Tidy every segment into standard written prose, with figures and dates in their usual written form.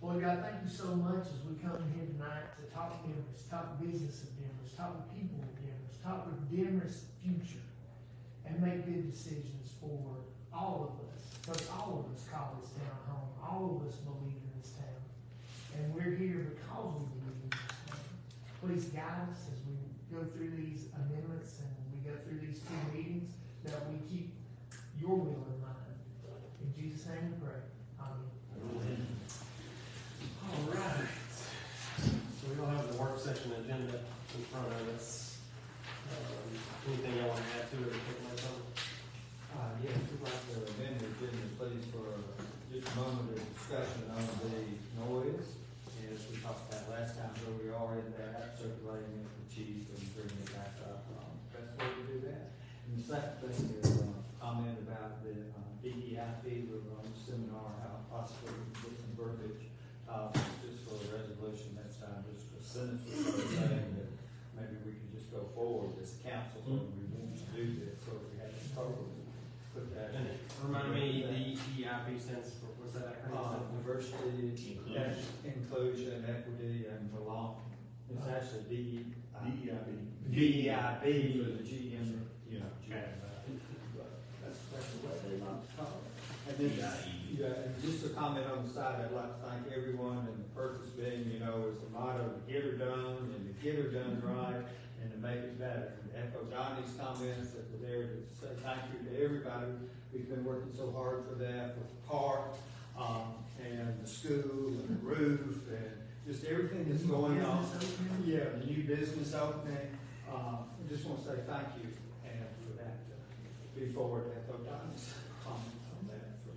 Lord God, thank you so much as we come in here tonight to talk Demorest, talk business of Demorest, talk with people of Demorest, talk with Demorest's future, and make good decisions for all of us. Because all of us call this town home. All of us believe in this town. And we're here because we believe in this town. Please guide us as we go through these amendments and we go through these two meetings, that we keep your will in mind. In Jesus' name we pray. Amen. Amen. All right. So we don't have the work session agenda in front of us. Anything you want to add to it or take my time? Yes, we'd like to amend the agenda, please, for just a moment of discussion on the noise. As we talked about last time, where we are in that, circulating it, the chief, and bringing it back up. Best way to do that. And the second thing is comment about the DEIP. We were on the seminar, how possibly we can get some verbiage just for a resolution next time. Just a sentence or so saying that maybe we can just go forward as a council when we want to do this. So if we have any problems, put that in. Remind me, the EIP stands for, what's that acronym? Diversity, inclusion, equity, and belonging. It's actually DEIP for the GM, you know, that's the way they like to call it. And then, and just a comment on the side, I'd like to thank everyone, and the purpose being, you know, is the motto, to get her done, and to get her done right, and to make it better. And to echo Donnie's comments that were there to say thank you to everybody. We've been working so hard for that, with the park, and the school, and the roof, and just everything that's going on. Yeah, the new business opening. I just want to say thank you, and for that, before to echo Donnie's comments on that, to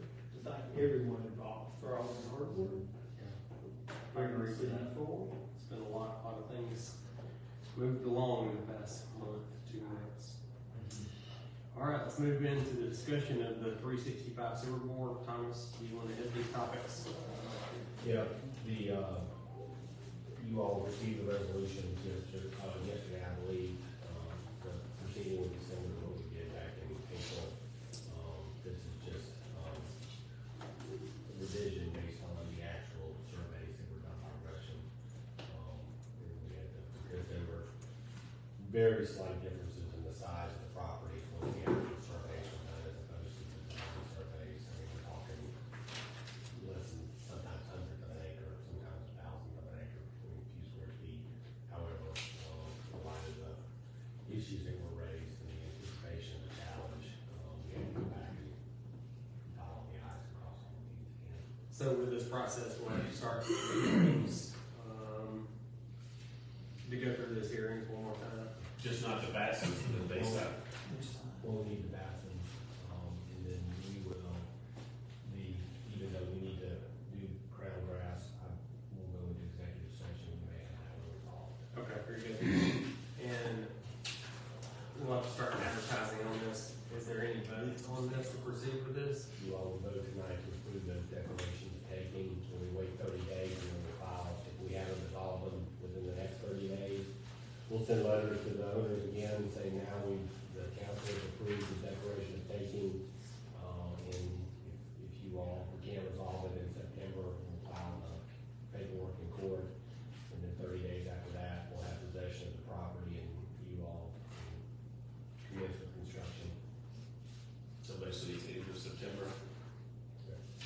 thank everyone involved for all the hard work. I agree with that. It's been a lot of things moved along in the past month, 2 months. All right, let's move into the discussion of the 365 sewer board. Thomas, do you want to hit these topics? Yeah, you all received the resolution yesterday, I believe, the proceeding in December, what we did back in April. This is just a revision based on the actual surveys that were done by Russian. Because there were very slight differences in the size of the properties when the actual surveys were done, as opposed to the design surveys. I mean, we're talking less than sometimes hundredth of an acre, sometimes thousands of an acre, between a few square feet. However, a lot of the issues that were raised in the anticipation of the challenge, we had to go back and dot all the i's and cross all the t's again. So with this process, we'll have to start hearings, to go through this hearings one more time. Just not the Bassins, the Bayside. We'll need the bathrooms, and then we will, even though we need to do crown grass, we'll go into executive session, we may have that resolved. Okay, very good. And we'll have to start advertising on this. Is there any vote on this to proceed with this? You all will vote tonight to approve the declaration of taking, so we wait 30 days and then we'll file. If we haven't resolved them within the next 30 days, we'll send letters to the owners again saying now the council has approved the declaration of taking, and if you all, we can't resolve it in September, we'll file the paperwork in court, and then 30 days after that, we'll have possession of the property and you all can commence with construction. So basically it's end of September.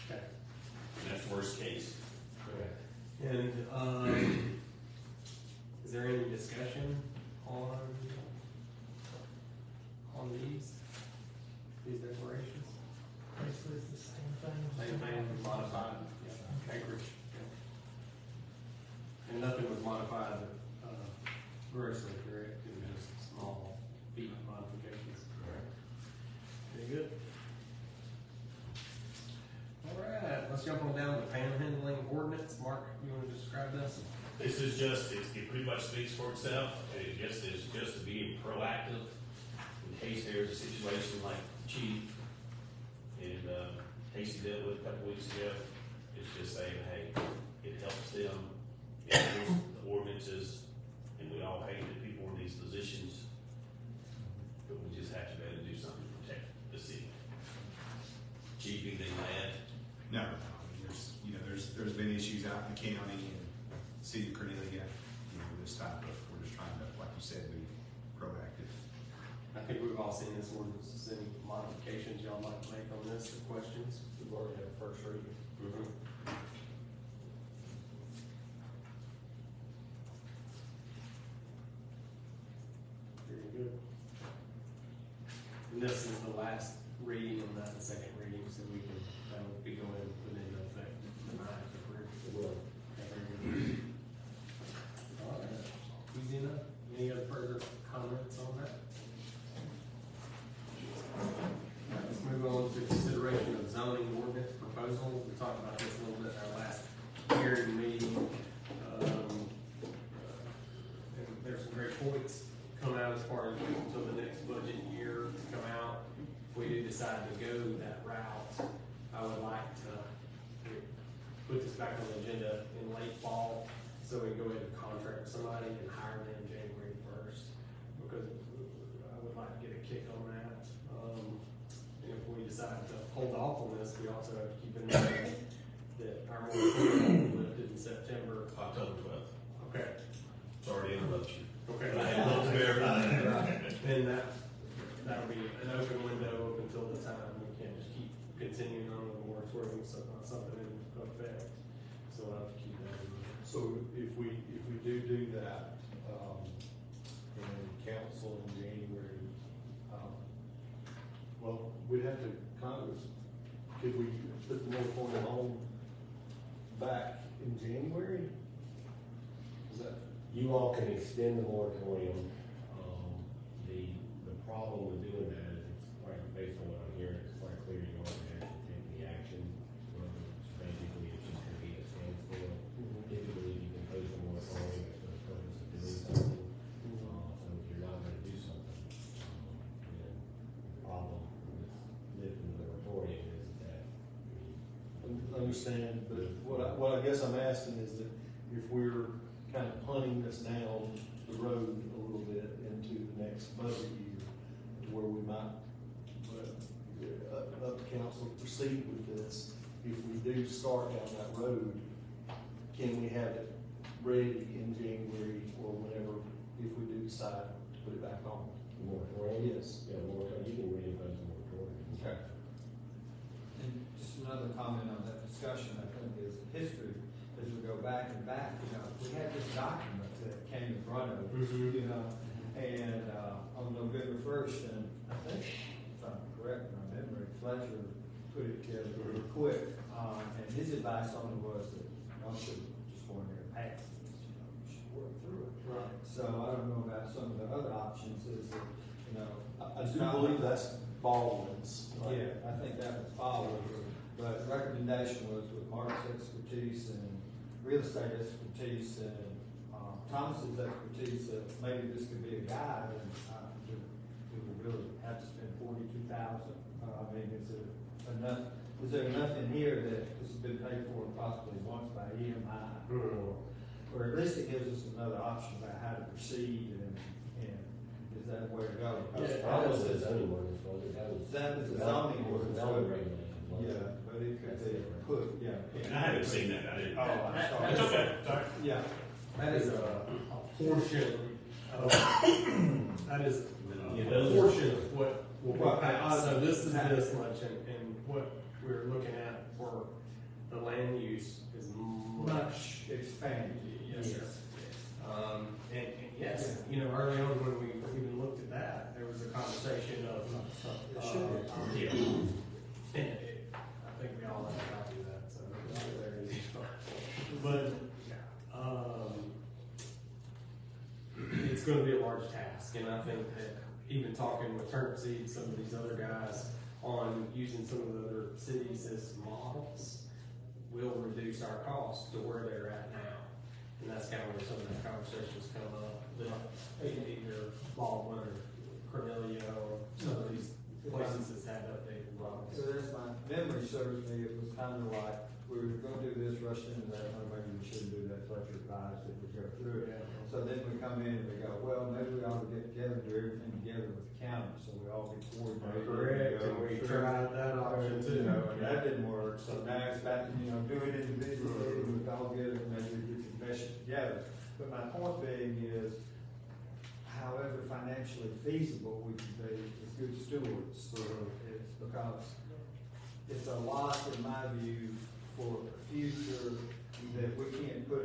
Okay. And that's worst case. Correct. And, is there any discussion on these declarations? Basically, it's the same thing. Same thing, modified, acreage. And nothing was modified, grossly, correct? It was just small feet modifications. Very good. All right, let's jump on down to the panhandling ordinance. Mark, you want to describe this? This is it pretty much speaks for itself. It just is just to be proactive in case there's a situation like Chief and Casey dealt with a couple weeks ago. It's just saying, hey, it helps them. It knows the ordinances, and we all hate that people in these positions, but we just have to be able to do something to protect the city. Chief, anything to add? No, there's been issues out in the county and city of Cornelia, you know, this type of, we're just trying to, like you said, be proactive. I think we've all seen this ordinance. Is any modifications y'all might make on this, or questions? We've already had a first reading. Very good. And this is the last reading on that, the second reading, so we can, that'll be going within effect tonight if we're. It will. All right, easy enough. Any other further comments on that? All right, let's move on to consideration of zoning ordinance proposal. We talked about this a little bit in our last hearing meeting. And there's some great points come out as far as until the next budget year come out. If we do decide to go that route, I would like to put this back on the agenda in late fall, so we can go ahead and contract with somebody and hire them January 1st, because I would like to get a kick on that. And if we decide to hold off on this, we also have to keep in mind that our moratorium will be lifted in September. October 12th. Okay. It's already in the budget. Okay. I had looked verify that. Then that'll be an open window up until the time. We can't just keep continuing on the moratorium, so not something in effect. So I'll have to keep that in mind. So if we do that, and council in January, well, we'd have to could we put the moratorium on back in January? Is that? You all can extend the moratorium. The problem with doing that is it's quite, based on what I'm hearing, it's quite clear you already actually take the action. Basically, it's just gonna be a standstill. Typically, you can post a moratorium for the purpose of doing something. So if you're not gonna do something, then the problem with lifting the moratorium is that. Understand, but what I guess I'm asking is that if we're kind of punting this down the road a little bit into the next budget year, where we might, up to council to proceed with this, if we do start down that road, can we have it ready in January or whenever, if we do decide to put it back on? The moratorium? Yes. Yeah, moratorium, you can reimpose the moratorium. Okay. And just another comment on that discussion, I think, is history, as we go back and back, you know, we had this document that came in front of us, you know, and, on November 1st, and I think, if I'm correct in my memory, Fletcher put it together really quick, and his advice on it was that y'all should just go in there and pass this, you know, you should work through it. Right. So I don't know about some of the other options, is that, you know. I do believe that's Baldwin's. Right? Yeah, I think that was followed, but the recommendation was with Mark's expertise and real estate expertise and Thomas's expertise, that maybe this could be a guide, and we would really have to spend $42,000. I mean, is there enough in here that this has been paid for possibly once by EMI, or at least it gives us another option about how to proceed, and is that the way to go? Yeah, that was the zoning ordinance, wasn't it? That was the zoning ordinance. Zoning regulation, wasn't it? Yeah, but it could be put, yeah. And I haven't seen that, I didn't. Oh, I'm sorry. That's okay, sorry. Yeah. That is a portion of, that is Yeah, a those- portion of what will Well, be passed. So this is this much, and what we're looking at for the land use is much. Expanded. Yes, sir. And yes, you know, early on when we even looked at that, there was a conversation of, Yeah. and I think we all have a copy of that, so there it is. But, it's gonna be a large task, and I think that even talking with Turnip Seed, some of these other guys, on using some of the other cities as models, will reduce our cost to where they're at now. And that's kind of where some of the conversations come up, that either Baldwin or Cornelia or some of these places that's had updated models. So that's my memory serves me, it was kind of like, we were gonna do this, rush into that, or maybe we shouldn't do that, Fletcher advised that we go through it. Yeah. So then we come in and we go, well, maybe we ought to get together, do everything together with the county, so we all get coordinated. Correct, go and we through. tried that option You know, too. and that didn't work, so now it's back to, do it individually, we all get it, maybe we get the best together. But my point being is, however financially feasible we can be as good stewards, it's because it's a lot, in my view, for the future, that we can't put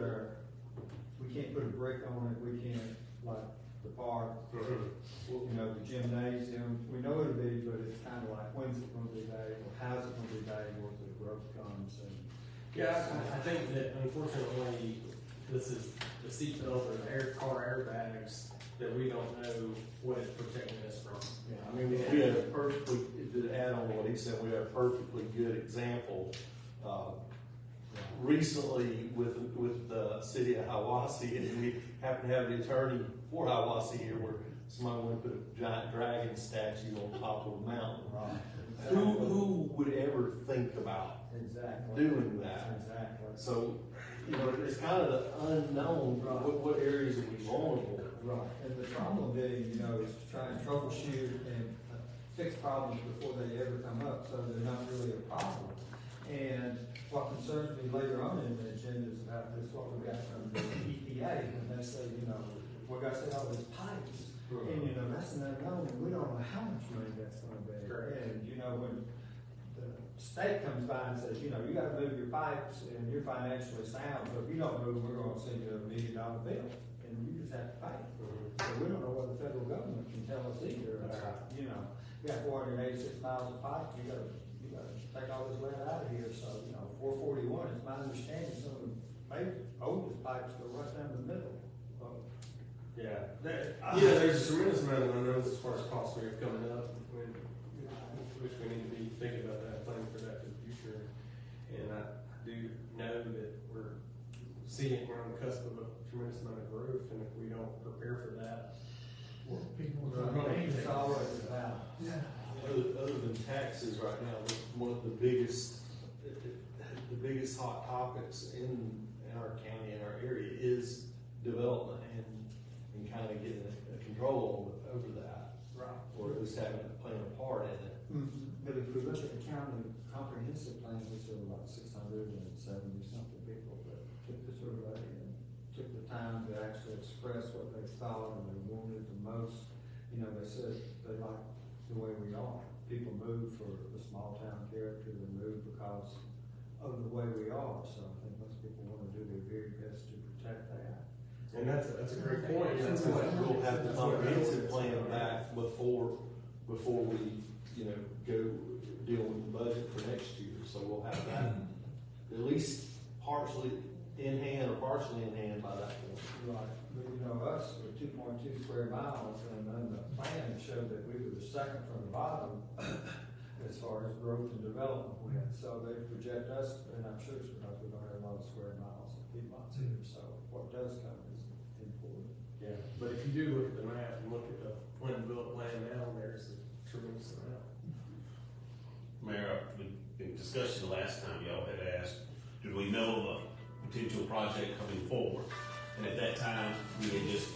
a brick on it, we can't, like, the park, the gymnasium, we know it'll be, but it's kind of like, when's it gonna be there, or how's it gonna be there, once the growth comes, and. Yeah, I think that unfortunately, this is the seatbelt or the car airbags that we don't know what it's protecting us from. Yeah, I mean, we had a perfectly, to add on what he said, we had a perfectly good example, recently with the city of Hiawassee, and we happen to have the attorney for Hiawassee here, where somebody went and put a giant dragon statue on top of a mountain. Right. Who would ever think about Exactly. doing that? Exactly. So, it's kind of the unknown, what areas are we vulnerable? Right, and the problem being, is to try and troubleshoot and fix problems before they ever come up, so they're not really a problem. And what concerns me later on in the agenda is about this, what we got from the EPA, when they say, we got to set all these pipes. And, that's an unknown, and we don't know how much money that's gonna be. Correct. And, when the state comes by and says, you gotta move your pipes, and you're financially sound, so if you don't move, we're gonna send you $1 million bill, and you just have to pay. So we don't know what the federal government can tell us either. You got 486 miles of pipe, you gotta take all this lead out of here, so, 441, it's my understanding, some of the oldest pipes go right down the middle. Yeah, there's a tremendous amount of unknowns as far as costs we have coming up, which we need to be thinking about that, planning for that for the future. And I do know that we're on the cusp of a tremendous amount of growth, and if we don't prepare for that, People Right. are going It's always about. Yeah. Other than taxes right now, one of the biggest hot topics in our county, in our area, is development and kind of getting a control over that, Right. or at least having playing a part in it. But if we look at the county comprehensive plan, which there were about 670 something people that took the survey and took the time to actually express what they thought and they wanted the most, they said they like the way we are. People move for the small town character, they move because of the way we are, so I think most people want to do their very best to protect that. and that's a great point. That's why we'll have the comprehensive plan back before we, go deal with the budget for next year. So we'll have that at least partially in hand by that point. Right, but us, we're 2.2 square miles, and then the plan showed that we were the second from the bottom as far as growth and development went. So they project us, and I'm sure it's because we don't have a lot of square miles of Piedmont's here, so what does come is important. Yeah, but if you do look at the map and look at the unbuilt land now, there's a tremendous amount. Mayor, in discussion the last time, y'all had asked, did we know of a potential project coming forward? And at that time, there was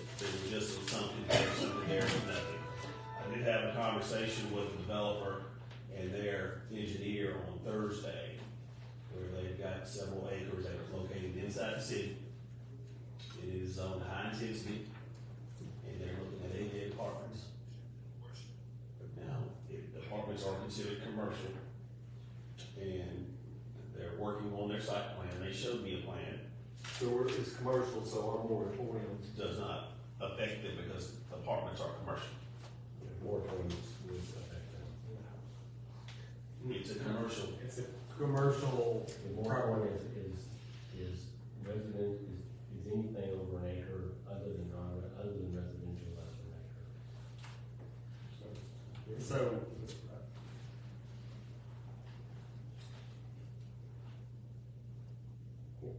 just something there, nothing. I did have a conversation with the developer and their engineer on Thursday, where they've got several acres that are located inside the city. It is on high intensity, and they're looking at 88 apartments. Now, the apartments are considered commercial, and they're working on their site plan. They showed me a plan. So it's commercial, so our moratorium. Does not affect them because apartments are commercial. Moratoriums would affect them. It's a commercial. It's a commercial. The moratorium is resident, is anything over an acre other than residential less than an acre. So,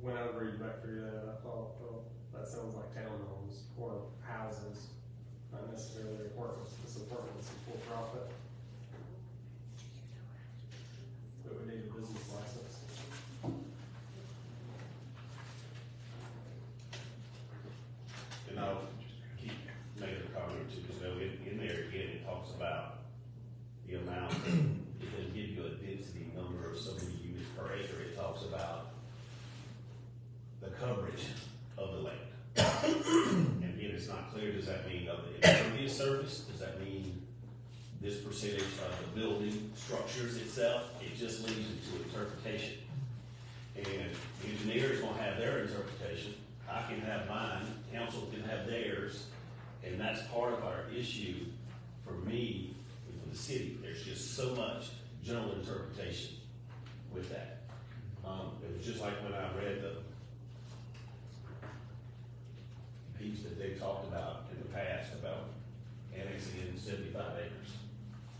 when I was reading back through that, I thought, well, that sounds like townhomes or houses, not necessarily apartments. This apartment is for profit. But we need a business license. not clear, does that mean of the impervious surface? Does that mean this percentage of the building structures itself? It just leaves it to interpretation. And the engineer is gonna have their interpretation, I can have mine, council can have theirs, and that's part of our issue for me and for the city. There's just so much general interpretation with that. It was just like when I read the piece that they talked about in the past about annexing in 75 acres.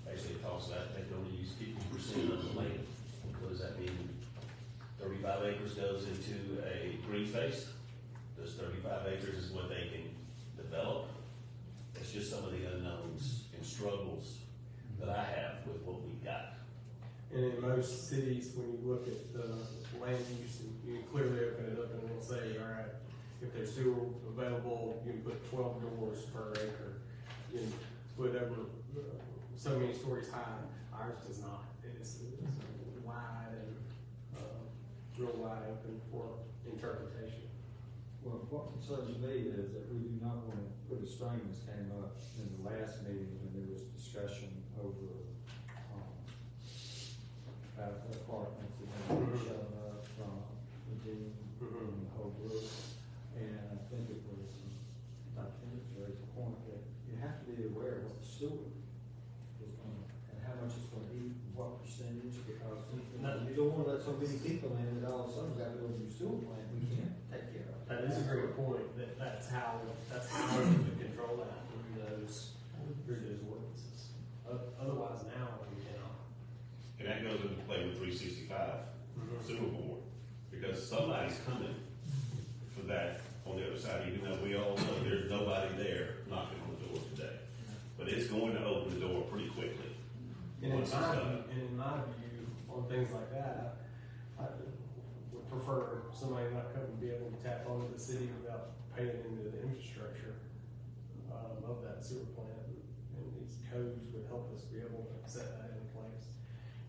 Basically, it talks about they can only use 50% of the land. What does that mean? 35 acres goes into a green space. Those 35 acres is what they can develop. It's just some of the unknowns and struggles that I have with what we got. And in most cities, when you look at the land use, you can clearly open it up and it'll say, all right, if there's sewer available, you can put 12 doors per acre. You can put over so many stories high. Ours does not. It's wide and real wide open for interpretation. Well, what concerns me is that we do not want to put a string, as came up in the last meeting when there was discussion over, about apartments that had been shown up from the dean and the whole group. And I think it was, Dr. Hendricks raised a point that you have to be aware of what the sewer is going to, and how much it's going to eat, and what percentage, because you don't want to let so many people in that all of a sudden got to build a new sewer plant we can't take care of. That is a great point. That's how we can control that through those ordinances. Otherwise, now we cannot. And that goes into play with 365 sewer board, because somebody's coming for that on the other side, even though we all know there's nobody there knocking on the door today. But it's going to open the door pretty quickly. And in once it's done. my view, on things like that, I would prefer somebody not come and be able to tap onto the city without paying into the infrastructure of that sewer plant. And these codes would help us be able to set that in place.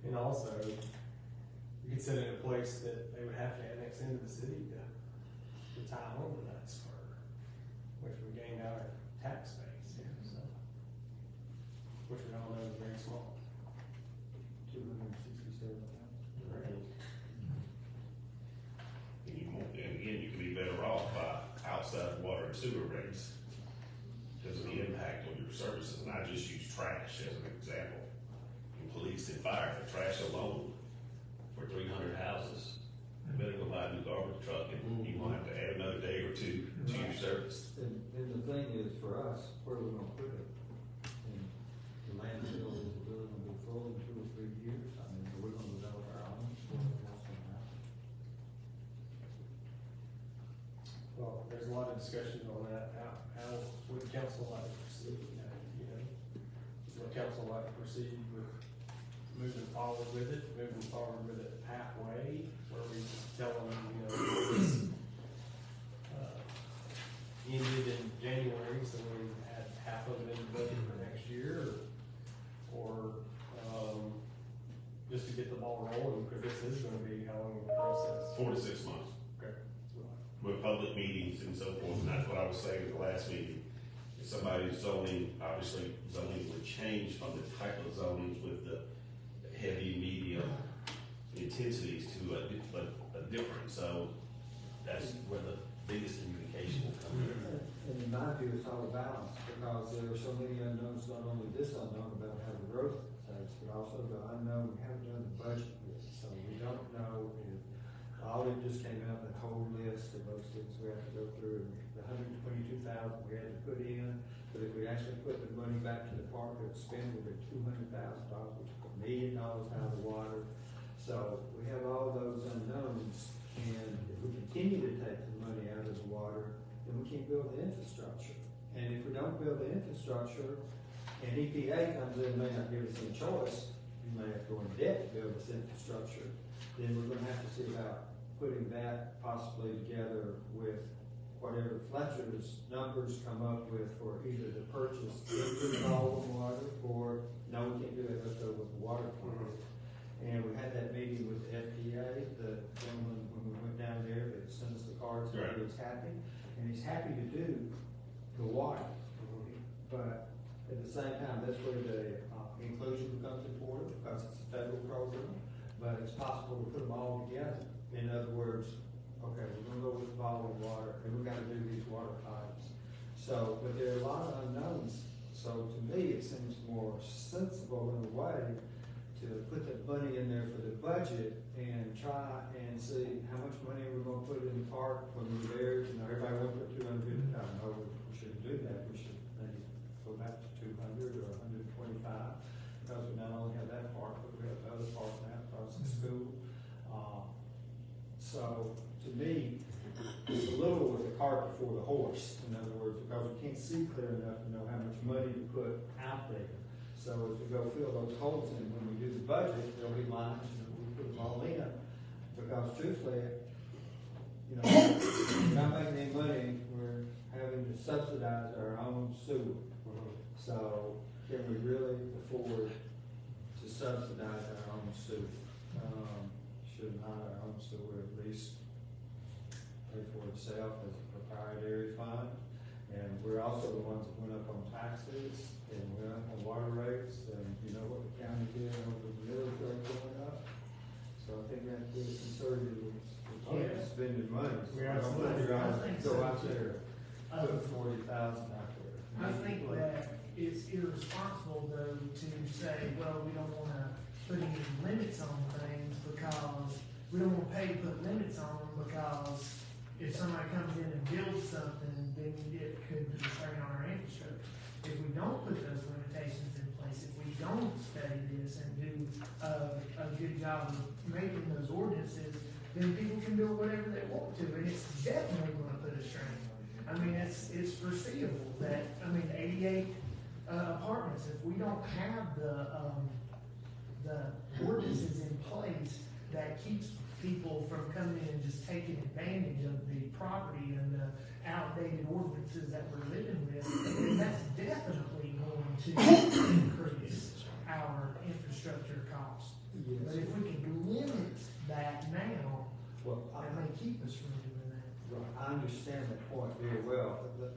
And also, you could set it in a place that they would have to annex into the city to tie on to that spur, which would gain our tax base here, so, which we all know is very small. 267,000. Right. And again, you can be better off by outside water and sewer rates because of the impact on your services. And I just use trash as an example. In police and fire, the trash alone for 300 houses, you better go buy a new garbage truck and you won't have to add another day or two to your service. And the thing is, for us, where are we gonna put it? And the landfill is really gonna be full in 2 or 3 years. I mean, are we gonna develop our own? What's gonna happen? Well, there's a lot of discussions on that. How would council like to proceed? You know, would council like to proceed with moving forward with it halfway, where we tell them, you know, this ended in January, so we had half of it in the budget for next year, or just to get the ball rolling, because this is going to be how long of a process? 4 to 6 months. Okay. With public meetings and so forth, and that's what I was saying at the last meeting. If somebody's zoning, obviously zoning would change from the type of zonings with the heavy, medium intensities to a different, so that's where the biggest communication will come in. And in my view, it's all a balance, because there are so many unknowns, not only this unknown about how the growth takes, but also the unknown, we haven't done the budget yet, so we don't know if, audit just came out, the whole list of those things we have to go through, and the 122,000 we had to put in, but if we actually put the money back to the park, it would spend within $200,000, we took $1 million out of the water. So we have all those unknowns, and if we continue to take the money out of the water, then we can't build the infrastructure. And if we don't build the infrastructure, and EPA comes in and may not give us any choice, we may have to go in debt to build this infrastructure, then we're gonna have to see about putting that possibly together with whatever Fletcher's numbers come up with for either the purchase of all the water, or no, we can't do it, let's go with the water plant. And we had that meeting with the FDA, the gentleman, when we went down there, that sent us the cards, and he was happy. And he's happy to do the water. But at the same time, that's where the inclusion becomes important, because it's a federal program, but it's possible to put them all together. In other words, okay, we're gonna go with volume water, and we gotta do these water pipes. So, but there are a lot of unknowns, so to me, it seems more sensible in a way to put the money in there for the budget and try and see how much money we're gonna put in the park when we're there. You know, everybody wants to put $250,000. No, we shouldn't do that. We should maybe go back to 200 or 125, because we not only have that park, but we have the other park now across the school. So to me, it's a little with the cart before the horse. In other words, because we can't see clear enough to know how much money to put out there. So as we go fill those holes in, when we do the budget, there'll be lines that we put them all in. Because truthfully, you know, we're not making any money, we're having to subsidize our own sewer. So can we really afford to subsidize our own sewer? Should not our own sewer at least pay for itself as a proprietary fund? And we're also the ones that went up on taxes and went up on water rates, and you know what the county did over the millage rate going up. So I think we have to be conservative. We can't spend your money. So Yeah, I don't think absolutely. you're I gonna think go so, out too. there, put 40,000 out there. I think that it's irresponsible though to say, well, we don't wanna put any limits on things because, we don't wanna pay to put limits on them because if somebody comes in and builds something, then it could strain on our infrastructure. If we don't put those limitations in place, if we don't study this and do a good job of making those ordinances, then people can do whatever they want to, and it's definitely gonna put a strain. I mean, it's foreseeable that, 88 apartments, if we don't have the ordinances in place that keeps people from coming in and just taking advantage of the property and the outdated ordinances that we're living with, then that's definitely going to increase our infrastructure costs. But if we can limit that now, Well, that may keep us from doing that. Right, I understand that point very well, but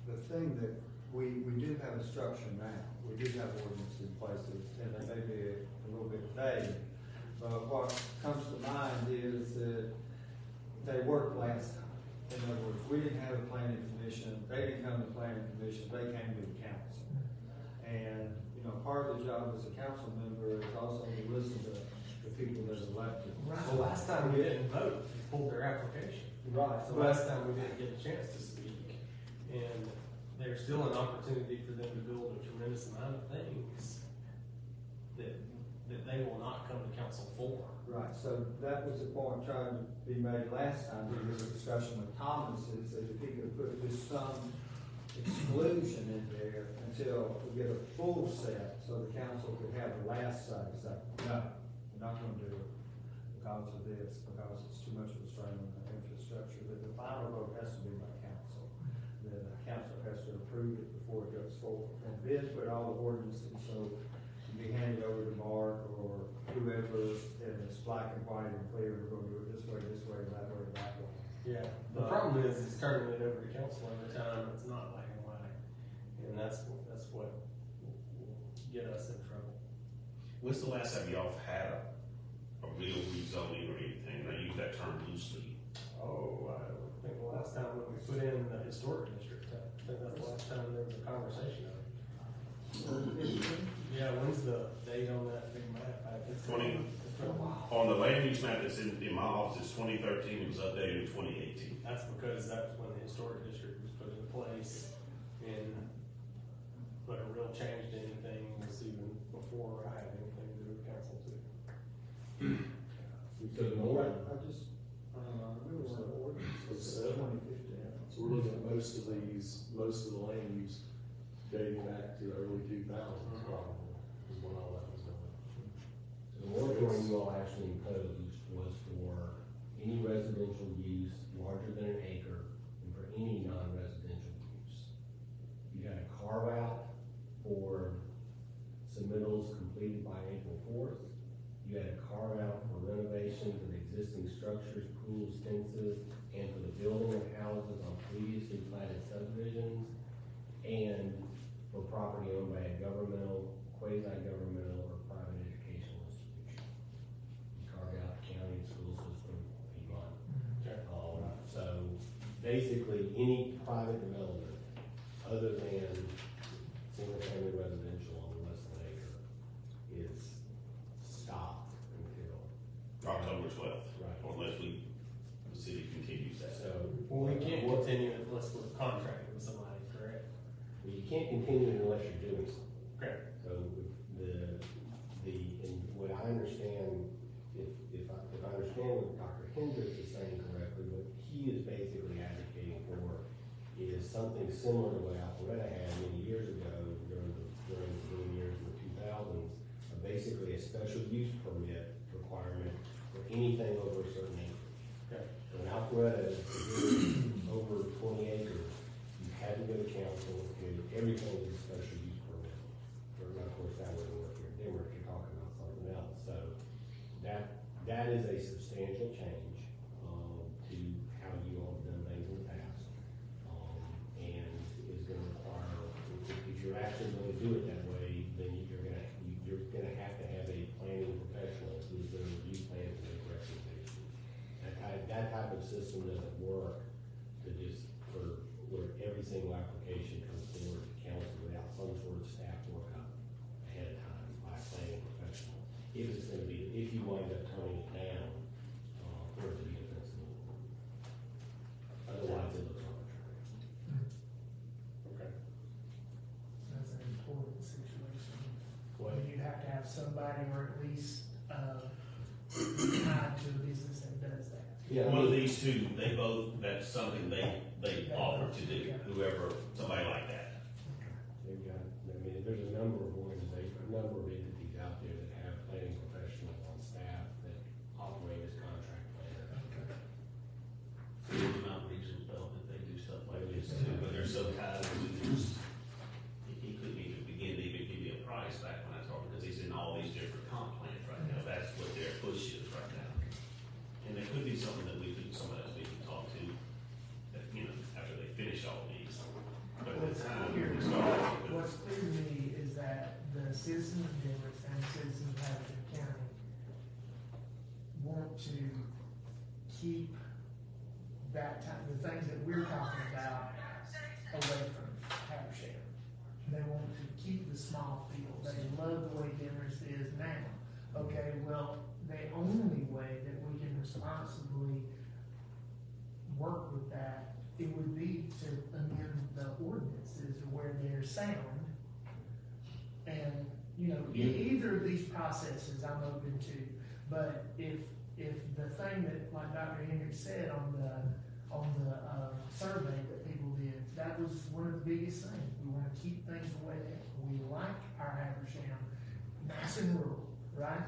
the thing that we do have a structure now, we do have ordinances in places, and they may be a little bit vague, but what comes to mind is that they worked last time. In other words, we didn't have a planning commission, they didn't come to the planning commission, they came to the council. And, you know, part of the job as a council member is also to listen to the people that are elected. So last time we didn't vote, they pulled their application. Right. So last time we didn't get a chance to speak, and there's still an opportunity for them to build a tremendous amount of things that they will not come to council for. Right, so that was the point trying to be made last time, there was a discussion with Thomas, is that if he could put just some exclusion in there until we get a full set, so the council could have the last say, no, we're not gonna do it because of this, because it's too much of a strain on the infrastructure, that the final vote has to be by council. Then the council has to approve it before it goes forward, and then put all the ordinances, so it can be handed over to Mark or whoever, and it's black and white and clear, we're gonna do it this way, that way. Yeah. The problem is, it's turning it over to council every time, it's not black and white, and that's what will get us in trouble. When's the last time y'all had a real rezoning or anything? And I use that term loosely. Oh, I think the last time when we put in the historic district, I think that's the last time there was a conversation of it. Yeah, when's the date on that big map? It's been 20. It's been a while. On the land use map that's in my office, it's 2013, it was updated in 2018. That's because that's when the historic district was put into place, and but a real change to anything was even before I had anything to do with council too. So the more, I remember when the ordinance was 2015. So we're looking at most of the land use dating back to early 2000s probably, is when all that was done. the moratorium you all actually imposed was for any residential use larger than an acre and for any non-residential use. You had a carve out for submittals completed by April 4th. You had a carve out for renovations of existing structures, pools, fences, and for the building of houses on previously platted subdivisions. basically any private development other than single-family residential on less than an acre is stopped until. October 12th. Right. Unless the city continues that. So. Well, we can't continue it unless we're contracted with somebody, correct? Well, you can't continue it unless you're doing something. Correct. So and what I understand, if I understand what Dr. Hendricks is saying correctly, what he is basically advocating for is something similar to what Alpharetta had many years ago during the boom years in the 2000s, basically a special use permit requirement for anything over a certain acre. Okay. So in Alpharetta, if you're over 20 acres, you had to go to council, and everything is a special use permit. Or, of course, that wouldn't work here in Denver if you're talking about something else. So that is a substantial change to how you all have done things in the past, and is going to require, if you're actually going to do it that way, then you're going to have a planning professional who's going to review plans and make recommendations. That type of system doesn't work where every single application comes forward to council without some sort of staff workup ahead of time by a planning professional. If you wind up turning it down, for it to be defensible. Otherwise, it looks arbitrary. Okay. That's an important situation. What? You'd have to have somebody or at least, tied to a business that does that. Yeah, One of these two, that's something they offer to do, whoever, somebody like that. they've got, there's a number of entities out there that have planning professionals on staff that operate as contract planners. There's not regional development, they do stuff like this too, but they're so tied to this. He couldn't even begin to even give you a price back when I talked, because he's in all these different comp plans right now, that's what their push is right now. And there could be something that somebody else we can talk to, that, after they finish all these. But at the time, we start. What's clear to me is that the citizens of Demorest and the citizens of Haverton County want to keep the things that we're talking about away from Haversham. They want to keep the small field. They love the way Demorest is now. Okay, well, the only way that we can responsibly work with that, it would be to amend the ordinances where they're sound. And, either of these processes I'm open to, but if the thing that, like Dr. Hendricks said on the survey that people did, that was one of the biggest things. We want to keep things the way they are. We like our Haversham nice and rural, right?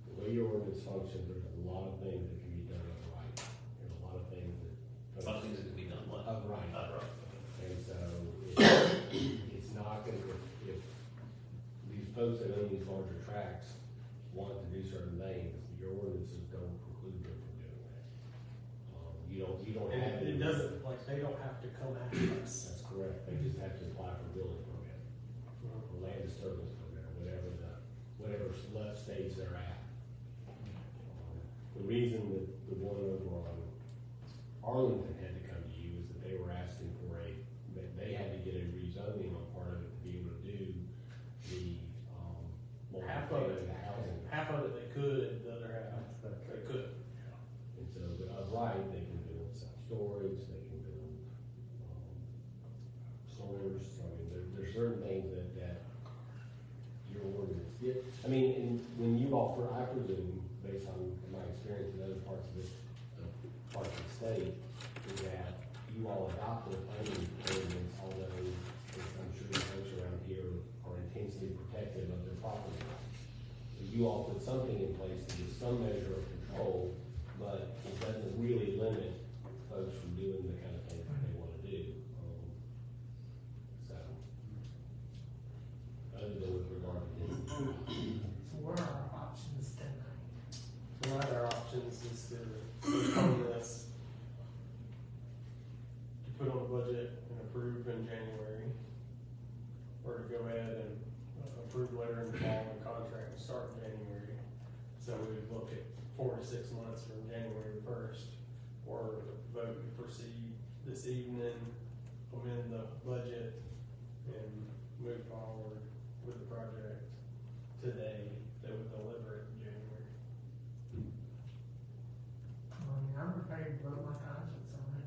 The way your ordinance functions, there's a lot of things that can be done upright. There's a lot of things that. Some things that can be done Upright. Upright. And so, it's not gonna, if these folks that own these larger tracts want to do certain things, your ordinances don't preclude them from doing that. You don't have. It doesn't, they don't have to come after us. That's correct, they just have to apply for a building permit, or land disturbance permit, or whatever stage they're at. The reason that the one over on Arlington had to come to you is that they were asking for they had to get a rezoning on part of it to be able to do the, Half of it. the housing. Half of it they could, the other half they couldn't. And so, but upright, they can build self-storage, they can build, storage, there's certain things that your ordinance, and when you offer, I presume, based on my experience in other parts of the state, is that you all adopt the planning ordinance, although, as I'm sure the folks around here are intensely protective of their property rights. So you all put something in place to give some measure of control, but it doesn't really limit folks from doing the kind of things that they want to do. So, other than with regard to this. So what are our options tonight? One of our options is to come to us to put on a budget and approve in January, or to go ahead and approve later in the fall and contract and start in January. So we would look at 4 to 6 months from January 1st, or vote to proceed this evening, amend the budget and move forward with the project today, they would deliver it in January. I mean, I'm prepared to vote my conscience on it,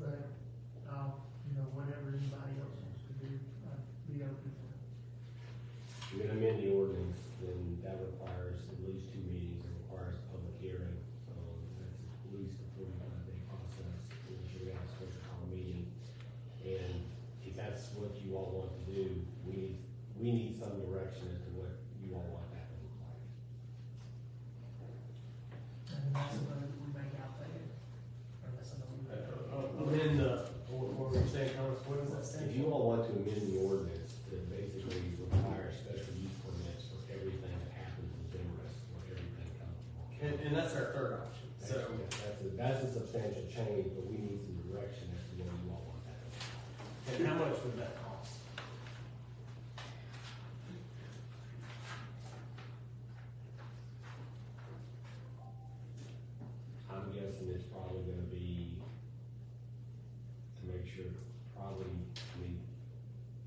but, you know, whatever anybody else wants to do, I'd be open to it. You're gonna amend the ordinance, then that requires at least 2 meetings, it requires a public hearing. That's at least a 45-day process, which we have a special call meeting. And if that's what you all want to do, we need some direction as to what you all want that to look like. And that's the vote we make out there, or that's the vote we make out there. Amend what were you saying, Thomas, what does that stand If for? you all want to amend the ordinance to basically require special use permits for everything that happens in Demorest, where everything comes from. And that's our third option, so. That's a substantial change, but we need some direction as to what you all want that to look like. And how much would that cost? I'm guessing it's probably gonna be, to make sure, probably, I mean,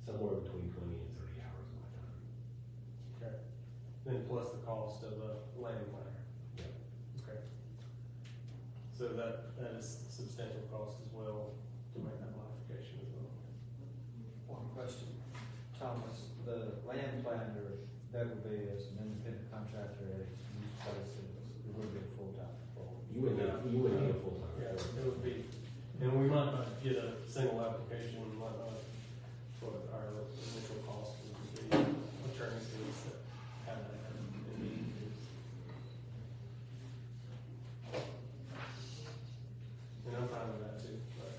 somewhere between 20 and 30 hours of my time. Okay. Then plus the cost of the land planner. Yep. Okay. So that is substantial cost as well to make that modification as well. One question, Thomas, the land planner, that would be as an independent contractor as you places, it would be a full-time employee. You would need a full-time. Yeah, it would be, and we might not get a single application, we might not, for our initial cost would be attorney fees that have that in the. And I'm fine with that too, but.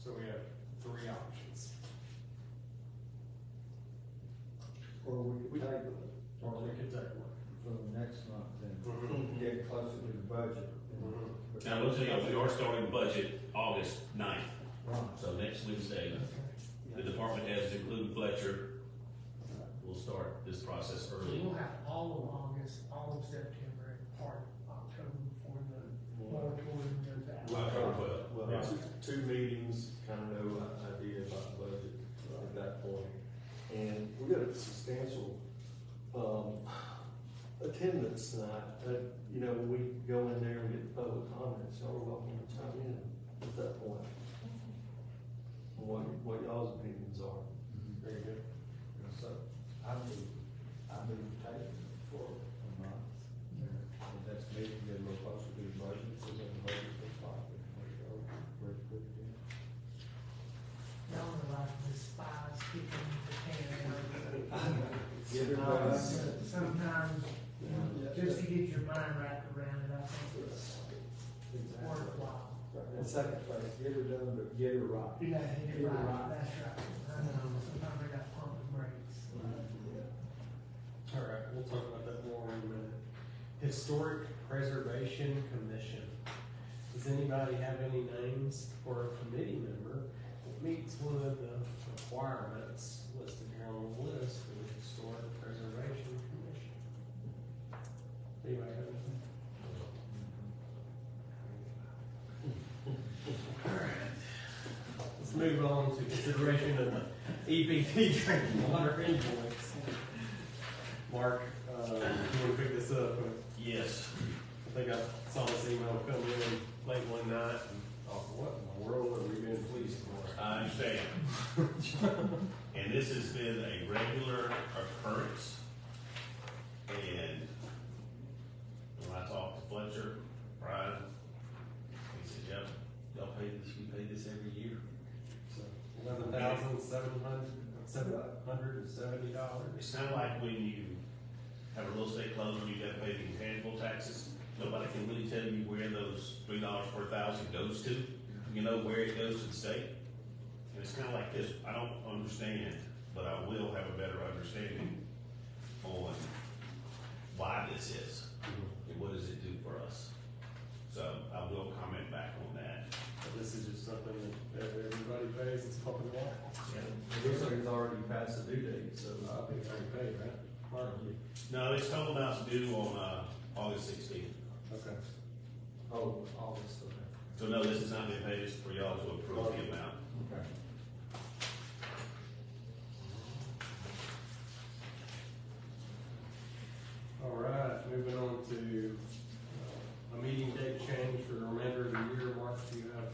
So we have 3 options. Or we could take, Or we could take one. for the next month, and Mhm. get closer to the budget. Mhm. Now, we'll tell you, we are starting the budget August 9th, Right. so next Wednesday, the department heads, including Fletcher, will start this process So early. we'll have all of August, all of September, and part of October before the moratorium goes out. October 12th. Well, Yeah. two meetings, kind of know idea about the budget at that point. And we got a substantial, attendance tonight. You know, when we go in there and get the public comments, y'all are welcome to chime in at that point. On what y'all's opinions are. Very good. So, I would take it for a month. If that's me, to get a little closer to the budget, so that the budget looks like we're good again. Y'all are like the spies kicking the can Get it out. right. Sometimes, just to get your mind wrapped around it, I think it's worthwhile. In second place, get her done, but get her right. Yeah, Get you're it right, right. that's right. I know, sometimes I got pump and brakes. All right, we'll talk about that more in a minute. Historic Preservation Commission. Does anybody have any names for a committee member that meets one of the requirements listed here on the list for the Historic Preservation Commission? Anybody have anything? All right. Let's move on to consideration of the EPT drinking water invoice. Mark, you want to pick this up? Yes. I think I saw this email come in late one night and thought, what in the world are we being fleeced for? I understand. And this has been a regular occurrence. And when I talked to Fletcher, Brian, he said, yep, y'all pay this, we pay this every year. So $11,770. It's kind of like when you have a real estate closing, you gotta pay the intangible taxes. Nobody can really tell you where those $3 per thousand goes to. You know where it goes to the state. And it's kind of like this, I don't understand, but I will have a better understanding on why this is. And what does it do for us? So I will comment back on that. But this is just something that everybody pays, it's public water. This thing's already past the due date, so. I think it's already paid, right? Mark, you? No, it's total amounts due on, August 16th. Okay. Oh, August, okay. So no, this is not being paid, it's for y'all to approve the amount. Okay. All right, moving on to a meeting date change for the remainder of the year. Mark, do you have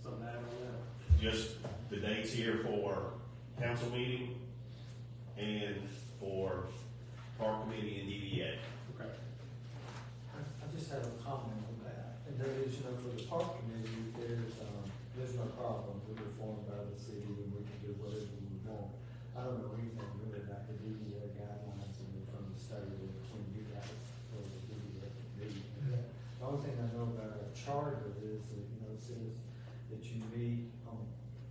something to add on that? Just the dates here for council meeting and for park committee and DDA. Okay. I just have a comment on that, and that is, for the park committee, there's no problem, we were formed by the city, and we can do whatever we want. I don't know anything really about the DDA guidelines and from the state or between you guys or the DDA committee. The only thing I know about our charter is that, it says that you meet on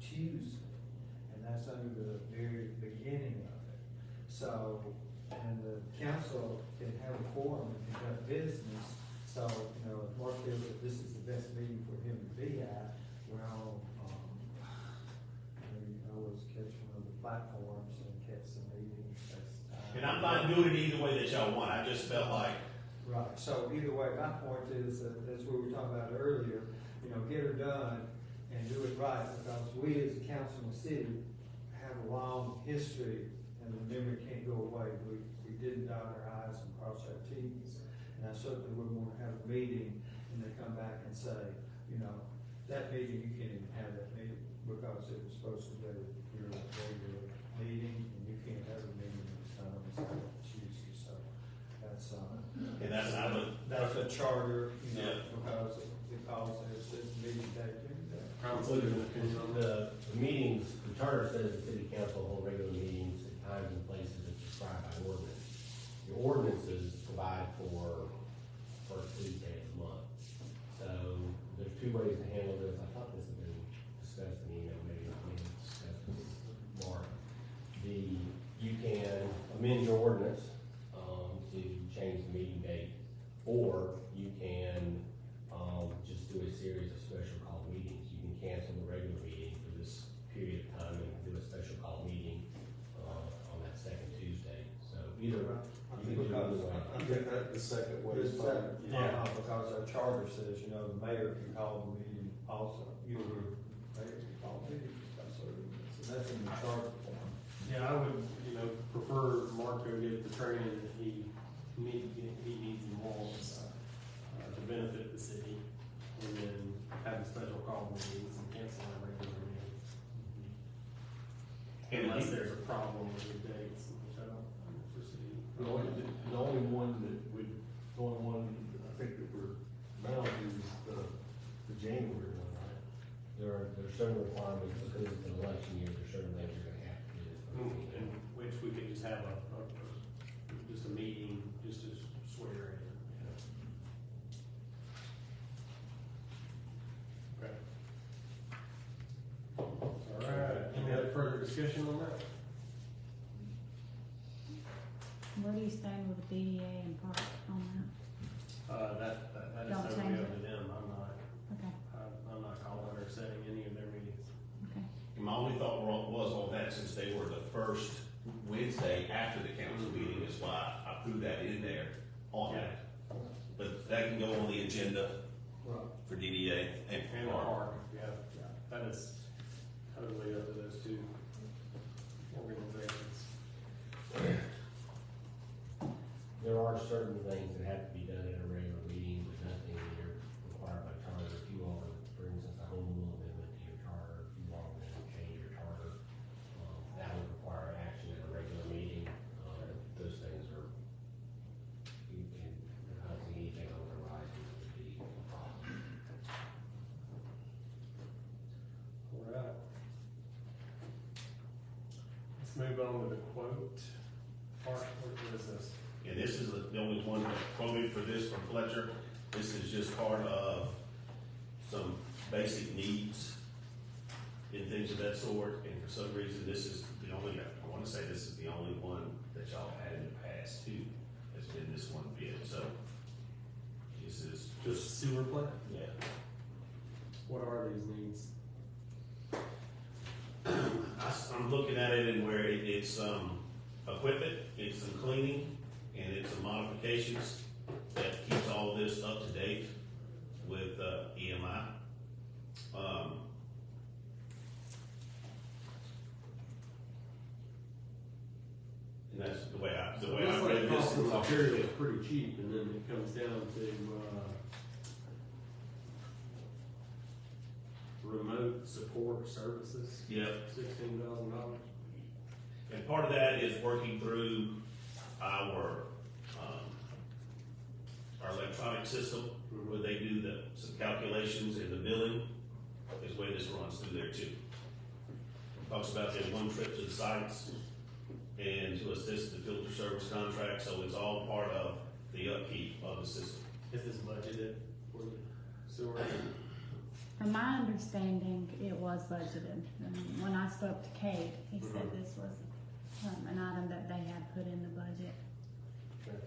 Tuesday, and that's under the very beginning of it. So, and the council can have a quorum and conduct business, so, if Mark feels that this is the best meeting for him to be at, well, I always catch one of the platforms and catch some meetings. And I'm fine doing it either way that y'all want, I just felt like, Right, so either way, my point is that, that's what we were talking about earlier, get her done and do it right, because we as a council in the city have a long history, and the memory can't go away. We didn't dot our i's and cross our t's, and I certainly wouldn't want to have a meeting, and they come back and say, that meeting, you can't even have that meeting, because it was supposed to be your regular meeting, and you can't have a meeting that's not on the Tuesday, so that's, and that's how that's a charter, Yeah. because it says meeting date, Council, your opinion on that? The meetings, the charter says the city council will hold regular meetings at times and places as prescribed by ordinance. Your ordinances provide for first Tuesday of the month. So there's two ways to handle this. I thought this had been discussed in the email, maybe not being discussed with Mark. You can amend your ordinance, to change the meeting date, or you can, just do a series of special call meetings. You can cancel the regular meeting for this period of time and do a special call meeting, on that second Tuesday. So either, I you think can do it either way. I think that the second way is It's fine. because our charter says, the mayor can call the meeting also, the mayor can call the meeting, so that's in the charter form. Yeah, I would, prefer Mark to get the training that he needs and wants, to benefit the city, and then have a special call meetings and cancel our regular meetings. And Unless there's a problem with the dates, which I don't foresee. The only one that would, the only one I think that we're bound to is the January one, right? There are certain requirements, because it's an election year, there's certain things you're gonna have to do. In which we could just have just a meeting, just to swear in. Okay. All right, any other further discussion on that? Where do you stand with the DDA and park on That is Don't totally change up it. to them, that? Okay, I'm not calling or setting any of their meetings. okay. my only thought was on that, since they were the first Wednesday after the council meeting, is why I threw that in there on that. But that can go on the agenda Right. for DDA and And for park. park, yeah, that is totally up to those two organizations. There are certain things that have to be done at a regular meeting, but nothing that are required by charter. If you all, for instance, a home rule amendment to your charter, if you all want to change your charter, that would require action at a regular meeting. Those things are, you can, I don't think anything on the horizon would be a problem. All right. Let's move on to the quote. Park, what is this? And this is the only one that quoted for this from Fletcher. This is just part of some basic needs and things of that sort. And for some reason, this is the only, I want to say this is the only one that y'all had in the past too, has been this one bid. So this is Just sewer plant? yeah. What are these needs? I'm looking at it and where it's equipment, it's some cleaning, and it's some modifications that keeps all this up to date with EMI. that's the way I Looks like read the cost this. of material is pretty cheap, and then it comes down to, remote support services, Yep, $16,000. and part of that is working through our electronic system, where they do some calculations in the billing, is the way this runs through there too. Talks about the one trip to the sites and to assist the filter service contract, so it's all part of the upkeep of the system. Is this budgeted for the sewer? From my understanding, it was budgeted. When I spoke to Kate, he said this was an item that they had put in the budget. Okay.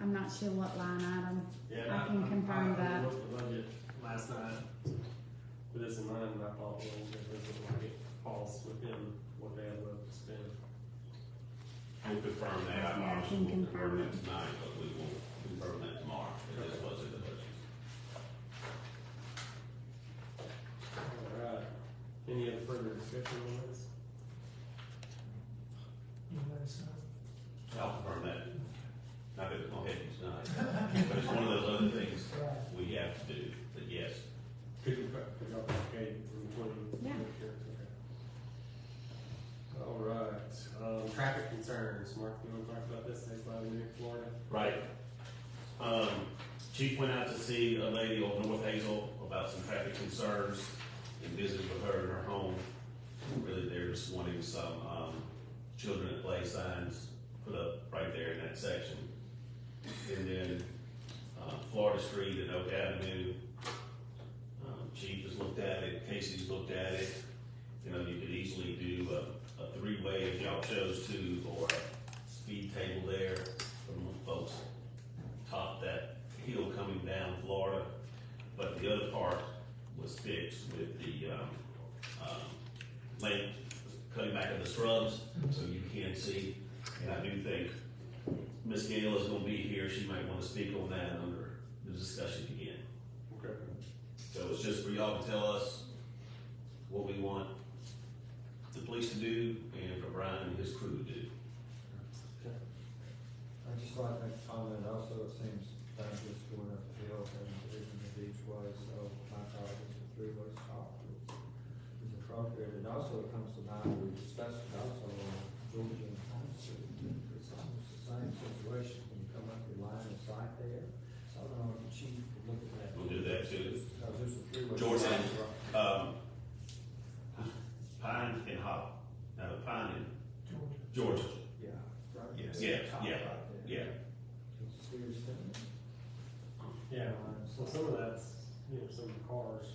I'm not sure what line item. Yeah, I can confirm that. I looked at the budget last night with this in mind, and I thought, well, it doesn't like it falls within what they have left to spend. We'll confirm that, Yeah, I obviously can we'll confirm confirm that tonight, but we will confirm that tomorrow, if this was in the budget. All right. Any other further discussion on this? You let us know. I'll confirm that, not that it's gonna happen tonight, but it's one of those other things Right. we have to do, but yes. Could you okay in between? Yeah. Okay. All right, traffic concerns, Mark, you wanna talk about this, next slide in Florida? Right. Chief went out to see a lady on North Hazel about some traffic concerns and visited with her in her home. Really, they're just wanting some, children at play signs put up right there in that section. And then, Florida Street and Oak Avenue, Chief has looked at it, Casey's looked at it. You know, you could easily do a three-way if y'all chose to, or a speed table there from folks top that hill coming down Florida. But the other part was fixed with the, lane cutting back of the shrubs, so you can see. And I do think Ms. Gale is gonna be here, she might wanna speak on that under the discussion again. Okay. So it's just for y'all to tell us what we want the police to do and for Brian and his crew to do. I'd just like to make a comment, also, it seems dangerous going up the hill and leaving it each way, so my thought is a three-way stop is appropriate. And also it comes to mind, we discussed it also on Georgia and Pine Street. It's almost the same situation when you come up your line of sight there. So I don't know if the chief could look at that. We'll do that too. Because there's a three-way. Georgia and, stop. Pine and Hop, no, Pine and Georgia. Georgia, Yeah. right Yes. there, Yeah, top yeah, right there. yeah. It's a serious thing. Yeah, so some of that's, some of the cars.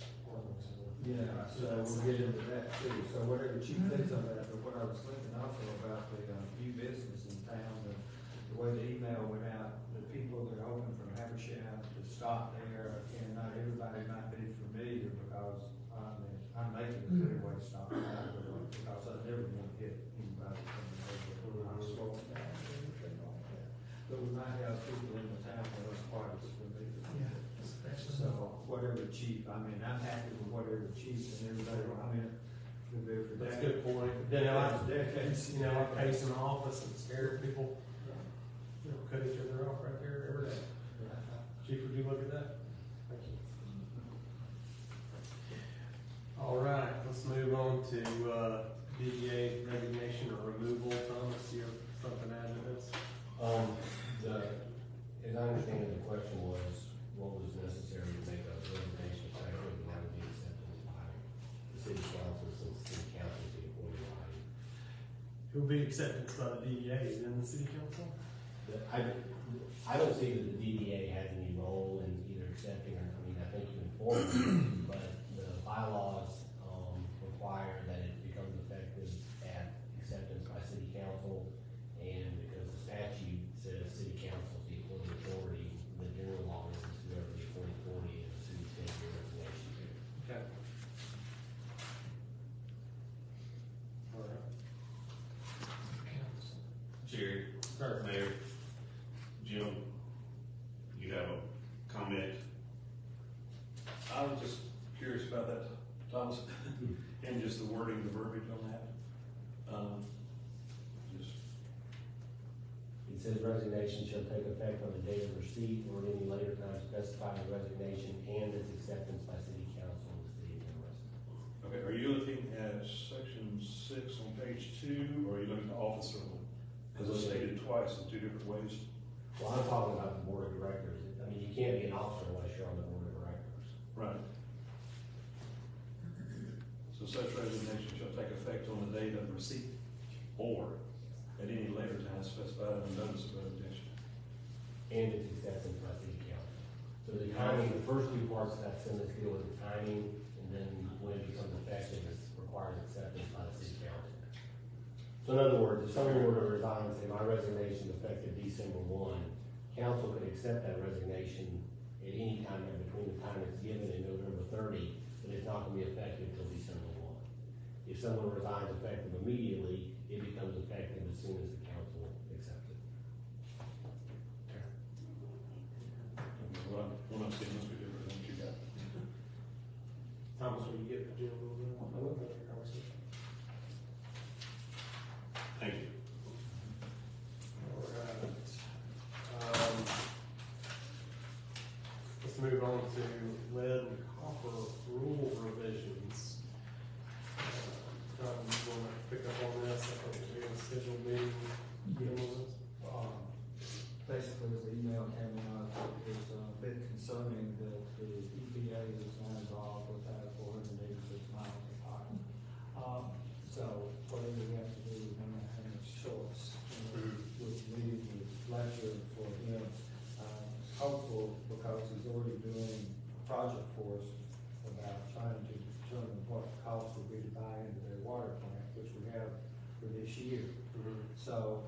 Yeah, so we'll get into that too. So whatever chief thinks on that, but what I was thinking also about the new business in town, the way the email went out, the people that are open from Habersham to stop there, and not everybody might be familiar because I'm making a three-way stop out of the road because I never want to hit anybody coming over. I'm slowing down and everything like that. But we might have people in the town that are quite as familiar. Yeah, especially. So whatever chief, I mean, I'm happy with whatever chief and everybody, I mean, we'll be for That's that. a good point. Then I like, Decades. like pace in the office and scare people, cut each other off right there every day. Chief, would you look at that? Thank you. All right, let's move on to, DEA resignation or removal. Thomas, you have something to add to this? As I understand it, the question was, what was necessary to make a resignation effective, and that would be acceptance by the city council, since the city council is the appointing body. It will be acceptance by the DEA and the city council? I don't see that the DDA has any role in either accepting or, I think you inform them, but the bylaws, require that it becomes effective at acceptance by city council, and because the statute says city council is the appointing authority, the general law is whoever the appointing authority is, the city takes your resignation to. Okay. All right. Jerry, Sir. Mayor, Jim, you have a comment? I was just curious about that, Thomas, and just the wording, the verbiage on that. Just says resignation shall take effect on the date of receipt or at any later time specified in the resignation and its acceptance by city council of the city of Demorest. Okay, are you looking at section 6 on page 2, or are you looking at the officer one? Because it's stated twice in 2 different ways. Well, I'm talking about the board of directors. I mean, you can't be an officer unless you're on the board of directors. Right. So such resignation shall take effect on the date of receipt or at any later time specified in the notice of resignation. And its acceptance by city council. So the timing, the first two parts of that sentence deal with the timing, and then when it becomes effective, it requires acceptance by the city council. So in other words, if someone were to resign and say, my resignation effective December 1, council could accept that resignation at any time in between the time it's given and November 30, but it's not going to be effective until December 1. If someone resigns effective immediately, it becomes effective as soon as the council accepts it. What I'm seeing must be different than what you got. Thomas, will you get the deal a little bit? I love that conversation. Thank you. All right. Let's move on to lead and copper rule revisions. Tom, you want to pick up on this? I think we have a scheduled meeting. Basically, the email came out, it was a bit concerning that the EPA is not involved with that 486 miles of pipe. So whatever we have to do, we're gonna have a choice. With meeting with Fletcher for him, hopeful because he's already doing a project for us about trying to determine what the cost would be to buy into their water plant, which we have for this year. So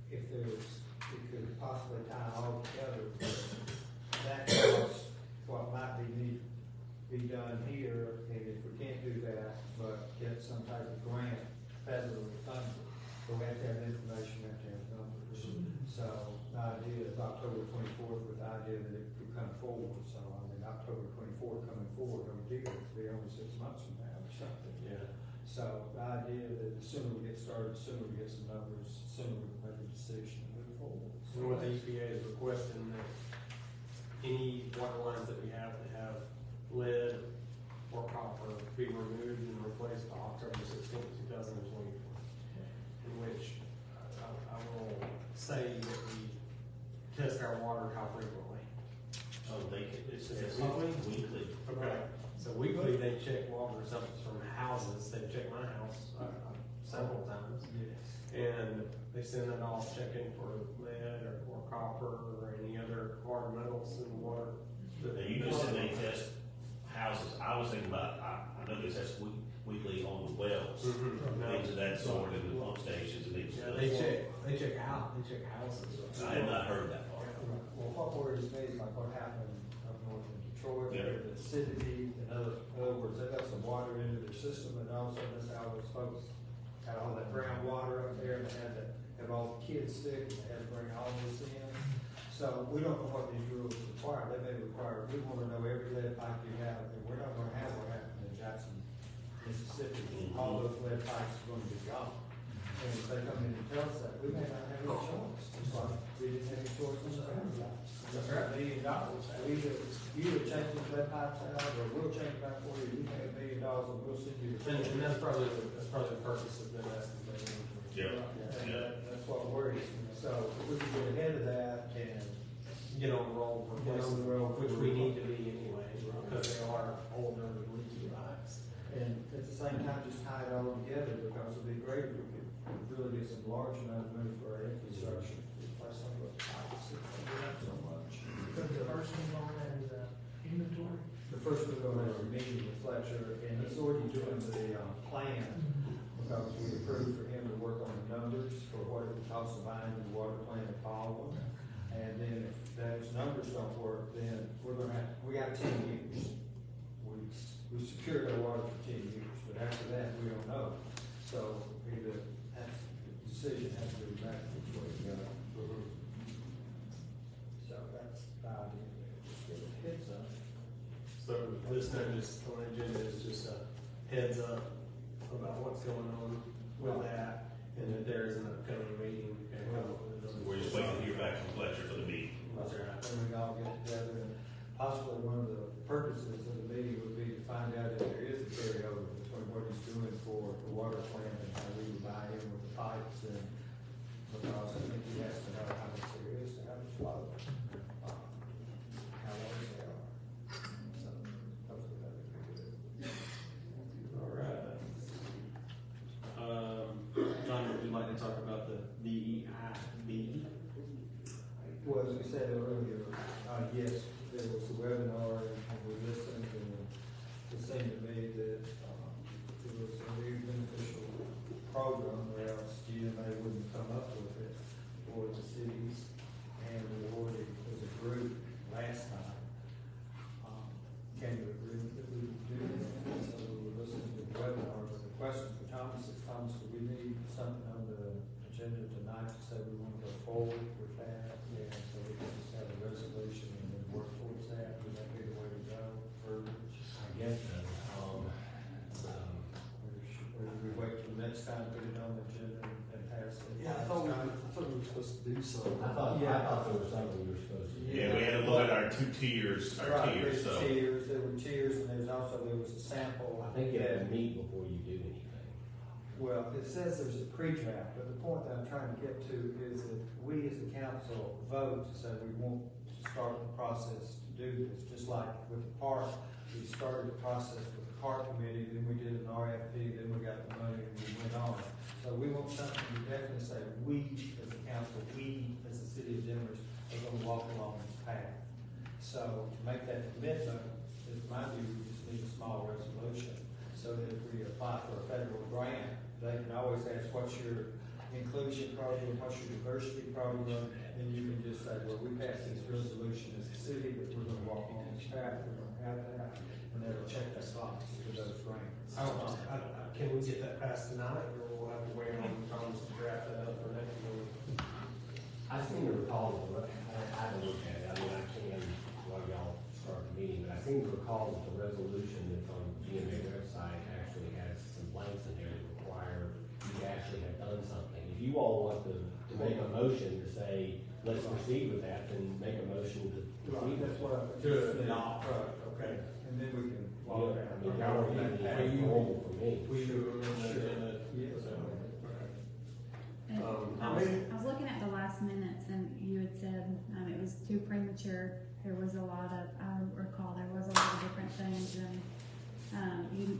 if there's, it could possibly tie all together, that cost, what might be done here, and if we can't do that, but get some type of grant, federally funded, but we have to have information, we have to have numbers. So the idea is October 24th with the idea that it could come forward, so I mean, October 24th coming forward, no deal, it'll be only 6 months from now or something. Yeah. So the idea that the sooner we get started, the sooner we get some numbers, the sooner we can make a decision and move forward. And what the EPA is requesting that any water lines that we have that have lead or copper be removed and replaced by October 16th, 2024. In which I will say that we test our water how frequently. Oh, it's weekly. Okay. So weekly they check water samples from houses. They've checked my house several times. Yes. And they send it off checking for lead or copper or any other hard metals in the water. Now, you just said they test houses. I was thinking about, I know they test weekly on the wells, things of that sort, and the pump stations and things. Yeah, they check houses. I had not heard that part. Well, what worries me is like what happened up north in Detroit, Yeah. the acidity, in other words, they got some water into their system, and also that's how those folks had all that groundwater up there, and they had to have all the kids sick, and they had to bring all this in. So we don't know what these rules require. They may require, we want to know every lead pipe you have, and we're not going to have what happened in Jackson, Mississippi. All those lead pipes are going to be gone. And if they come in and tell us that, we may not have any choice. It's like we didn't have any choice in the family. That's $1 million. We either change those lead pipes out, or we'll change it back for you. You pay $1 million, and we'll send you. And that's probably the purpose of them asking for the Yeah. That's what worries me. So if we can get ahead of that and get on the roll for get on the road, which we need to be anyway, because they are older and leaky pipes. and at the same time, just tie it all together, because it'd be great if we could really get some large amount of money for our infrastructure. Replace some of those pipes, we have so much. But the first one on that is inventory. The first we're going to have a meeting with Fletcher, and he's already doing the plan, because we approved for him to work on the numbers for what it would cost to buy into the water plant at Baldwin. And then if those numbers don't work, then we're gonna have, we got 10 years. We secured our water for 10 years, but after that, we don't know. So either, the decision has to be back which way to go. So that's the idea, just give a heads up. So this notice on the agenda is just a heads up about what's going on with that. And that there is an upcoming meeting. We can come up with another- We're just waiting to hear back from Fletcher for the meeting. That's right. And we all get together, and possibly one of the purposes of the meeting would be to find out if there is a carryover between what he's doing for the water plant and how we would buy in with the pipes, and because I think he has to know how much there is and how much flow, how large they are. So, hopefully that would be good. All right. John, would you like to talk about the DEIB? Well, as we said earlier, yes, there was a webinar and we listened, and it seemed to me that it was a very beneficial program, or else GMA wouldn't come up with it for the cities. And we already, as a group, last time, came to agreement that we would do that. So we were listening to the webinar, but the question for Thomas is, Thomas, do we need something on the agenda tonight to say we want to go forward with that? Yeah, so we can just have a resolution and then work towards that. Would that be the way to go? Or I guess so. or do we wait till next time, put it on the agenda and pass it? Yeah, I thought we were supposed to do something. I thought there was something you were supposed to do. Yeah, we had to look at our two tiers, Right, there's so. tiers, there were tiers, and there was a sample. I think you have to meet before you do anything. Well, it says there's a pre-draft, but the point that I'm trying to get to is that we as a council vote to say we want to start the process to do this, just like with the park, we started the process with the park committee, then we did an RFP, then we got the money, and we went on. So we want something to definitely say, we as a council, we as the city of Demorest are gonna walk along this path. So to make that commitment, is my view, we just need a small resolution, so that if we apply for a federal grant, they can always ask, what's your inclusion program, what's your diversity program, and you can just say, well, we passed this resolution as a city, that we're gonna walk on this path, we're gonna have that, and they'll check that box for those grants. Can we get that passed tonight, or we'll have to wait on Thomas to draft that up for next meeting? I seem to recall, I haven't looked at it, I mean, I can, while y'all start the meeting, but I seem to recall that the resolution that's on the GMA website actually has some blanks in there that require you to actually have done something. If you all want to make a motion to say, let's proceed with that, then make a motion to Right, proceed. that's what I. To adopt. Okay, and then we can. Yeah, I mean, that would be normal for me. We do amend the agenda. Yes. So, And I I was mean- looking at the last minutes, and you had said, it was too premature. There was a lot of, I recall, there was a lot of different things, and,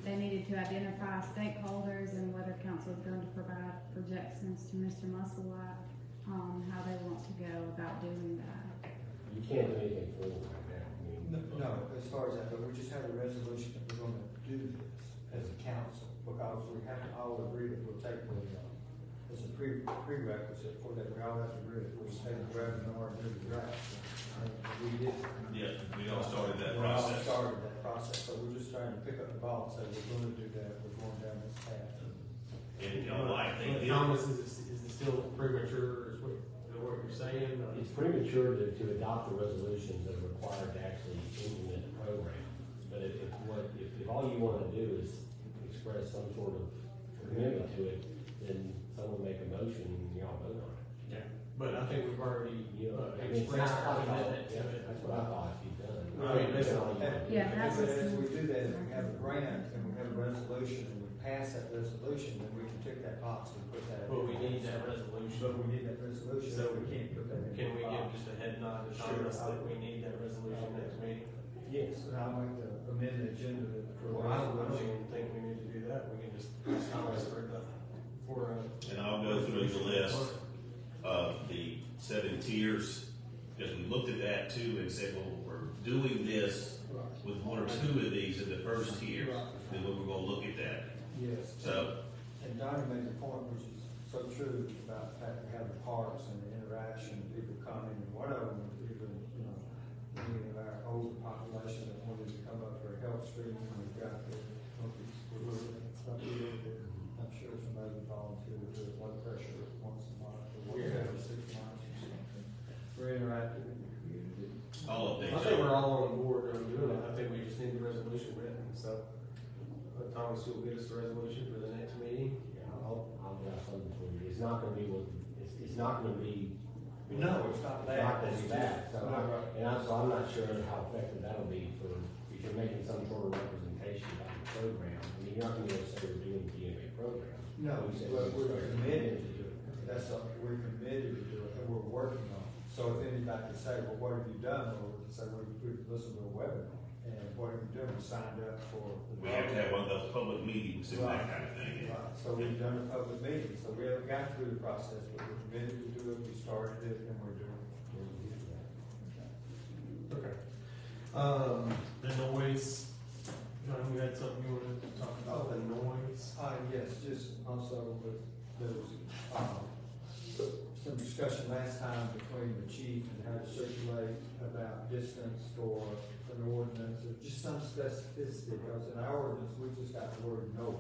they needed to identify stakeholders and whether council was going to provide projections to Mr. Musselwhite on how they want to go about doing that. You can't do anything forward right now. I mean, No, as far as that, but we just have a resolution that we're gonna do this as a council, because we have to all agree that we'll take the, it's a prerequisite for that, we all have to agree that we'll take the webinar and do the draft. And we did. Yeah, we all started that We all process. started that process, so we're just trying to pick up the ball and say, we're gonna do that, we're going down this path. And, you know, I think, Thomas, is it still premature, is what you're saying? or- It's premature to adopt the resolutions that are required to actually implement the program. But if all you wanna do is express some sort of commitment to it, then someone make a motion and y'all vote on it. Yeah, but I think we've already, I mean, it's expressed not- our commitment to Yeah, it. that's what I thought you'd done. I mean, That's all you gotta do. Yeah, that's But what's- as we do that, if we have a grant and we have a resolution and we pass that resolution, then we can tick that box and put that. But we need that But resolution. we need that resolution, So so we can't put that in. Can we the give box. just a head nod to Sure. Thomas that we need that resolution next meeting? Yes, and I'll make the amend the agenda for. Well, I don't even think we need to do that, we can just ask Thomas and I'll go through the list of the 7 tiers, because we looked at that too and said, well, we're doing this with 1 or 2 of these in the first tier, then we're gonna look at that. Yes. So, And Donnie made the point, which is so true, about the fact we have the parks and the interaction, people coming, and one of them, even, many of our older population that wanted to come up for a health screening, we've got the, stuff here, that I'm sure somebody would volunteer to do a blood pressure once a month, or once every 6 months or something. We're interactive in the community. all of these. I think we're all on board on doing it, I think we just need the resolution written, so. Thomas, you'll get us the resolution for the next meeting? Yeah, I'll I'll draft something for you. It's not gonna be what, it's not gonna be. No, it's not It's that. not gonna be that, so No, right. I'm not sure how effective that'll be for, if you're making some sort of representation about the program. I mean, you're not gonna be able to say we're doing the DMA program. No, We said but we're started committed to do it. That's something we're committed to do it, and we're working on it. So if anybody can say, well, what have you done? Or we can say, well, we've listened to a webinar, and what have you done? We signed up for. the We have to have one of those public meetings and that kind of thing. Right, so we've done a public meeting, so we haven't got through the process, but we're committed to do it, we started it, and we're doing it. Okay. The noise, John, you had something you wanted to talk about, the noise? Yes, just also with those, some discussion last time between the chief and how to circulate about distance for an ordinance, or just some specificity, because in our ordinance, we just got the word noise.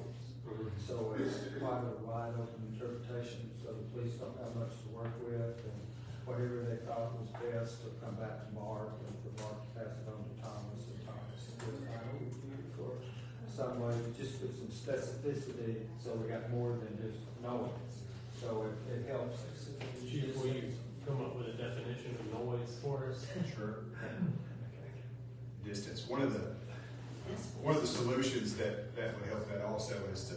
So it's quite a wide open interpretation, so the police don't have much to work with, and whatever they thought was best to come back to Mark, and for Mark to pass it on to Thomas, and Thomas to put it on for some way, just with some specificity, so we got more than just noise. So it helps us. Chief, will you come up with a definition of noise for us? Sure. Distance. One of the solutions that would help that also is to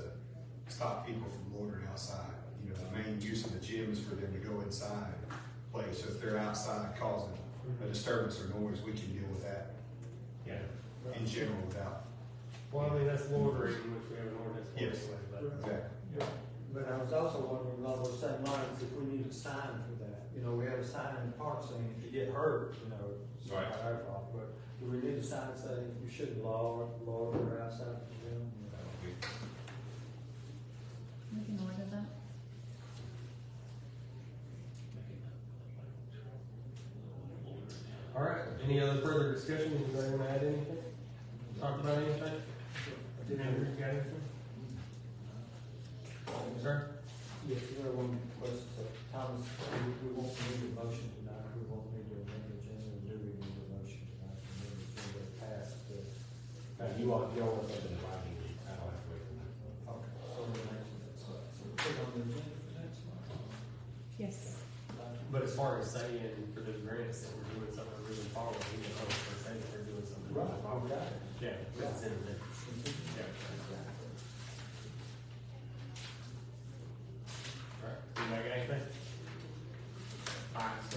stop people from loitering outside. You know, the main use of the gym is for them to go inside, play. So if they're outside causing a disturbance or noise, we can deal with that Yeah. in general without. Well, I mean, that's loitering, which we have an ordinance for Yes. anyway, but. Exactly. But I was also wondering along those same lines, if we need a sign for that. You know, we have a sign in the park saying if you get hurt, you know, it's not Right. our fault, but do we need a sign saying you shouldn't loiter outside the gym? We can order that. All right, any other further discussion? Anybody want to add anything? Talk about anything? Andrew, you got anything? Sir? Yes, you have one question, so Thomas, we won't need a motion tonight, we won't need to amend the agenda, or do we need a motion tonight to amend the agenda past the? You want something in writing, I don't have to wait for that. Okay, so the next one, so we'll put it on the agenda for next month. Yes. But as far as saying for those grants that we're doing something really forward, we can hope for saying that we're doing something really Right, forward. okay. Yeah, it's in there. Yeah. All right, anybody got anything? All right, so,